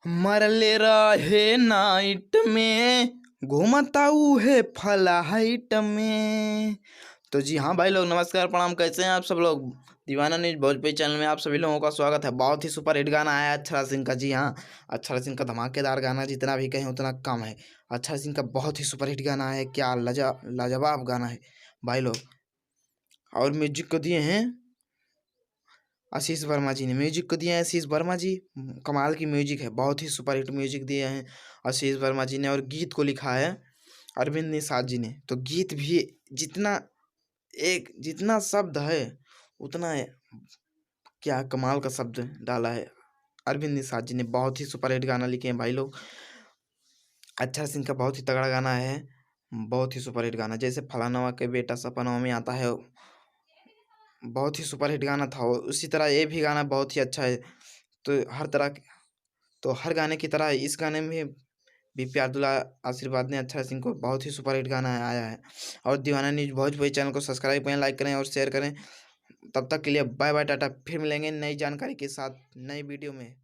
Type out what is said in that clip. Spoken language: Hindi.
मरले रहे नाइट में घूमता है फ्लाइट में। तो जी हाँ भाई लोग, नमस्कार प्रणाम। कैसे हैं आप सब लोग? दीवाना न्यूज भोजपुरी चैनल में आप सभी लोगों का स्वागत है। बहुत ही सुपर हिट गाना आया अक्षरा सिंह का। जी हाँ, अक्षरा सिंह का धमाकेदार गाना, जितना भी कहें उतना कम है। अक्षरा सिंह का बहुत ही सुपर हिट गाना है, क्या लाजवाब गाना है भाई लोग। और म्यूजिक को दिए हैं आशीष वर्मा जी ने। म्यूजिक को दिए हैं आशीष वर्मा जी। कमाल की म्यूजिक है, बहुत ही सुपर हिट म्यूजिक दिए हैं आशीष वर्मा जी ने। और गीत को लिखा है अरविंद निषाद जी ने। तो गीत भी जितना शब्द है उतना क्या कमाल का शब्द डाला है अरविंद निषाद जी ने। बहुत ही सुपर हिट गाना लिखे हैं भाई लोग। अक्षरा सिंह का बहुत ही तगड़ा गाना है, बहुत ही सुपर हिट गाना। जैसे फलानवा के बेटा सपनवा में आता है, बहुत ही सुपर हिट गाना था। उसी तरह ये भी गाना बहुत ही अच्छा है। तो हर गाने की तरह इस गाने में भी प्यार दुलार आशीर्वाद ने अक्षरा सिंह को बहुत ही सुपर हिट गाना आया है। और दीवाना न्यूज भोजपुरी चैनल को सब्सक्राइब करें, लाइक करें और शेयर करें। तब तक के लिए बाय बाय, टाटा। फिर मिलेंगे नई जानकारी के साथ नई वीडियो में।